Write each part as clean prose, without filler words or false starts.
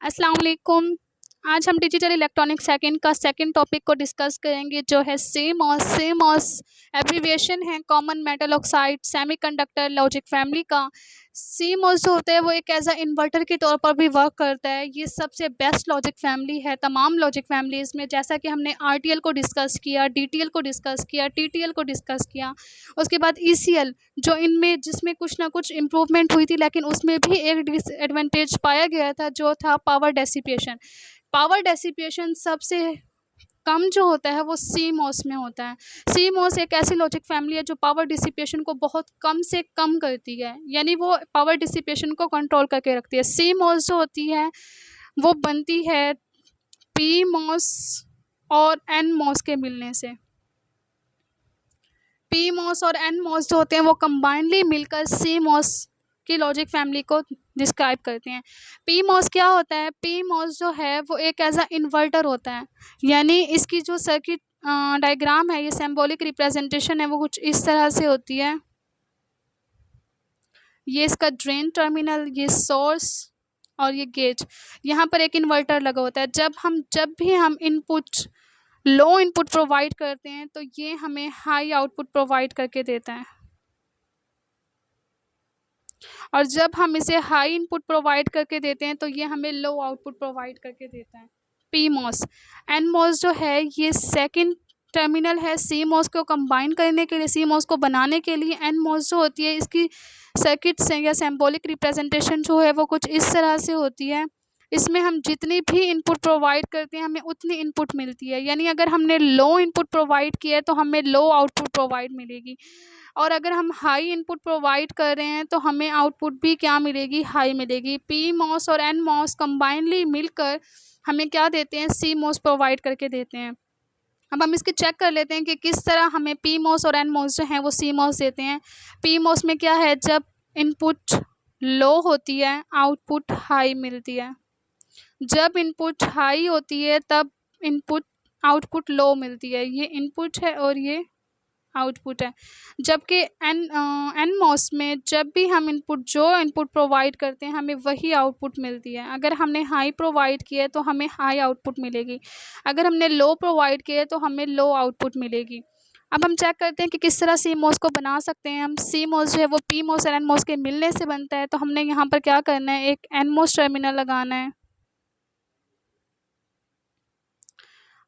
अस्सलाम वालेकुम। आज हम डिजिटल इलेक्ट्रॉनिक सेकंड का सेकंड टॉपिक को डिस्कस करेंगे जो है सीमॉस। सीमॉस एब्रीविएशन है common metal oxide semiconductor logic family का। सीमॉस जो होता है वो एक एज अ इन्वर्टर के तौर पर भी वर्क करता है। ये सबसे बेस्ट लॉजिक फैमिली है तमाम लॉजिक फैमिलीज़ में, जैसा कि हमने आरटीएल को डिस्कस किया, डीटीएल को डिस्कस किया, टीटीएल को डिस्कस किया। उसके बाद ईसीएल जो इनमें जिसमें कुछ ना कुछ इम्प्रूवमेंट हुई थी, लेकिन उसमें भी एक डिसएडवांटेज पाया गया था जो था पावर डेसिपेशन। पावर डेसिपेशन सबसे कम जो होता है वो सीमॉस में होता है। सीमॉस एक ऐसी लॉजिक फैमिली है जो पावर डिसिपेशन को बहुत कम से कम करती है, यानी वो पावर डिसिपेशन को कंट्रोल करके रखती है। सीमॉस जो होती है वो बनती है पीमॉस और एनमॉस के मिलने से। पीमॉस और एनमॉस जो होते हैं वो कंबाइनली मिलकर सीमॉस की लॉजिक फैमिली को डिस्क्राइब करते हैं। पीमॉस क्या होता है? पीमॉस जो है वो एक एज अ इन्वर्टर होता है, यानी इसकी जो सर्किट डायग्राम है, ये सिंबॉलिक रिप्रेजेंटेशन है, वो कुछ इस तरह से होती है। ये इसका ड्रेन टर्मिनल, ये सोर्स और ये गेट। यहाँ पर एक इन्वर्टर लगा होता है। जब भी हम इनपुट लो इनपुट प्रोवाइड करते हैं तो ये हमें हाई आउटपुट प्रोवाइड करके देता है, और जब हम इसे हाई इनपुट प्रोवाइड करके देते हैं तो ये हमें लो आउटपुट प्रोवाइड करके देता है। पीमॉस। एनमॉस जो है ये सेकंड टर्मिनल है सीमॉस को कंबाइन करने के लिए, सीमॉस को बनाने के लिए। एनमॉस जो होती है इसकी सर्किट से या सिंबॉलिक रिप्रेजेंटेशन जो है वो कुछ इस तरह से होती है। इसमें हम जितनी भी इनपुट प्रोवाइड करते हैं हमें उतनी इनपुट मिलती है, यानी अगर हमने लो इनपुट प्रोवाइड किया है तो हमें लो आउटपुट प्रोवाइड मिलेगी, और अगर हम हाई इनपुट प्रोवाइड कर रहे हैं तो हमें आउटपुट भी क्या मिलेगी? हाई मिलेगी। पी मॉस और एन मॉस कंबाइनली मिलकर हमें क्या देते हैं? सी मॉस प्रोवाइड करके देते हैं। अब हम इसके चेक कर लेते हैं कि किस तरह हमें पी मॉस और एन मॉस जो हैं वो सी मॉस देते हैं। पी मॉस में क्या है? जब इनपुट लो होती है आउटपुट हाई मिलती है, जब इनपुट हाई होती है तब इनपुट आउटपुट लो मिलती है। ये इनपुट है और ये आउटपुट है। जबकि एनमॉस में जब भी हम जो इनपुट प्रोवाइड करते हैं हमें वही आउटपुट मिलती है। अगर हमने हाई प्रोवाइड किया है तो हमें हाई आउटपुट मिलेगी, अगर हमने लो प्रोवाइड किया है तो हमें लो आउटपुट मिलेगी। अब हम चेक करते हैं कि किस तरह सीमॉस को बना सकते हैं हम। सीमॉस जो है वो पीमॉस और एनमॉस के मिलने से बनता है, तो हमने यहाँ पर क्या करना है? एक एनमॉस टर्मिनल लगाना है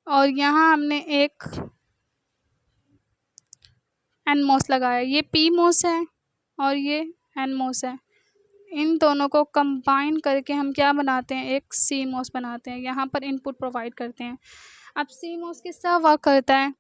और यहाँ हमने एक एनमॉस लगाया। ये पीमॉस है और ये एनमॉस है। इन दोनों को कंबाइन करके हम क्या बनाते हैं? एक सीमॉस बनाते हैं। यहाँ पर इनपुट प्रोवाइड करते हैं। अब सीमॉस किस तरह वर्क करता है?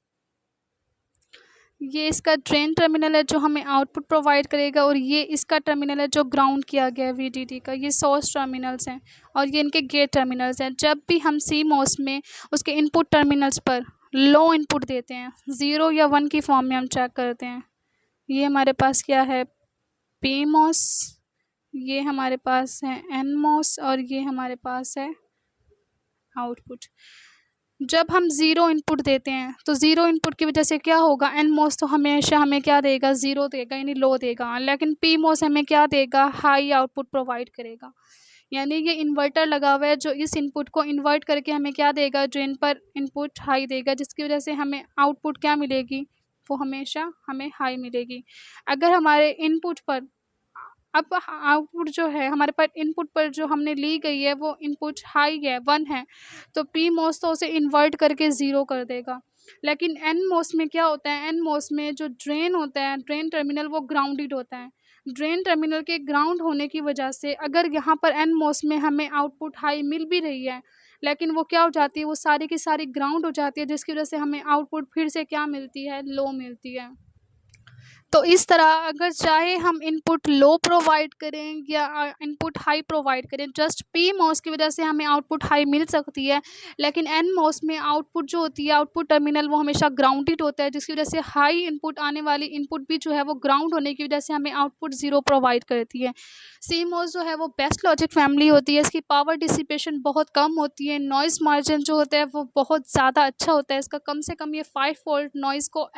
ये इसका ड्रेन टर्मिनल है जो हमें आउटपुट प्रोवाइड करेगा, और ये इसका टर्मिनल है जो ग्राउंड किया गया है वीडीडी का। ये सोर्स टर्मिनल्स हैं और ये इनके गेट टर्मिनल्स हैं। जब भी हम सीमॉस में उसके इनपुट टर्मिनल्स पर लो इनपुट देते हैं, 0 या 1 की फॉर्म में हम चेक करते हैं। ये हमारे पास क्या है? पीमॉस, ये हमारे पास है एनमॉस और ये हमारे पास है आउटपुट। जब हम 0 इनपुट देते हैं तो 0 इनपुट की वजह से क्या होगा? एनमॉस तो हमेशा हमें क्या देगा? 0 देगा, यानी लो देगा। लेकिन पीमॉस हमें क्या देगा? हाई आउटपुट प्रोवाइड करेगा। यानी ये इन्वर्टर लगा हुआ है जो इस इनपुट को इन्वर्ट करके हमें क्या देगा? ड्रेन पर इनपुट हाई देगा, जिसकी वजह से हमें आउटपुट क्या मिलेगी? वो हमेशा हमें हाई मिलेगी। अगर हमारे इनपुट पर अब आउटपुट जो है हमारे पास इनपुट पर जो हमने ली गई है वो इनपुट हाई है, 1 है, तो पी मॉस तो उसे इन्वर्ट करके 0 कर देगा। लेकिन एन मॉस में क्या होता है? एन मॉस में जो ड्रेन होता है, ड्रेन टर्मिनल, वो ग्राउंडेड होता है। ड्रेन टर्मिनल के ग्राउंड होने की वजह से अगर यहाँ पर एन मॉस में हमें आउटपुट हाई मिल भी रही है, लेकिन वो क्या हो जाती है? वो सारी की सारी ग्राउंड हो जाती है, जिसकी वजह से हमें आउटपुट फिर से क्या मिलती है? लो मिलती है। तो इस तरह अगर चाहे हम इनपुट लो प्रोवाइड करें या इनपुट हाई प्रोवाइड करें, जस्ट पी मॉस की वजह से हमें आउटपुट हाई मिल सकती है। लेकिन एन मॉस में आउटपुट जो होती है, आउटपुट टर्मिनल, वो हमेशा ग्राउंडेड होता है, जिसकी वजह से हाई इनपुट आने वाली इनपुट भी जो है वो ग्राउंड होने की वजह से हमें आउटपुट 0 प्रोवाइड करती है। सी मॉस जो है वो बेस्ट लॉजिक फैमिली होती है। इसकी पावर डिसिपेशन बहुत कम होती है। नॉइज़ मार्जिन जो होता है वो बहुत ज़्यादा अच्छा होता है। इसका कम से कम ये 5 वोल्ट नॉइज़ को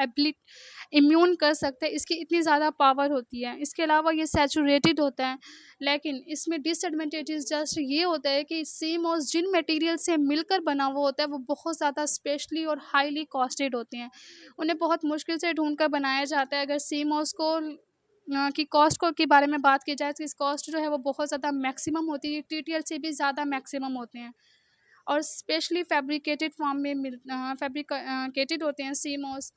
इम्यून कर सकते हैं। इसकी इतनी ज़्यादा पावर होती है। इसके अलावा ये सैचुरेटेड होता है, लेकिन इसमें डिसएडवांटेजेस जस्ट ये होता है कि CMOS जिन मटेरियल से मिलकर बना हुआ होता है वो बहुत ज़्यादा स्पेशली और हाईली कॉस्टेड होते हैं। उन्हें बहुत मुश्किल से ढूँढ कर बनाया जाता है। अगर CMOS को की कॉस्ट को के बारे में बात की जाए तो इस कॉस्ट जो है वो बहुत ज़्यादा मैक्सिमम होती है, TTL से भी ज़्यादा मैक्सिमम होते हैं। और स्पेशली फैब्रिकेटेड फॉर्म में फैब्रिकेटेड होते हैं CMOS।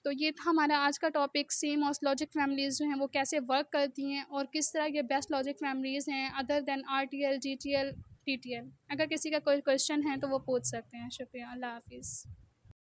तो ये था हमारा आज का टॉपिक, CMOS लॉजिक फैमिलीज़ जो हैं वो कैसे वर्क करती हैं और किस तरह के बेस्ट लॉजिक फैमिलीज़ हैं other than RTL, GTL, TTL। अगर किसी का कोई क्वेश्चन है तो वो पूछ सकते हैं। शुक्रिया, अल्लाह हाफ़िज़।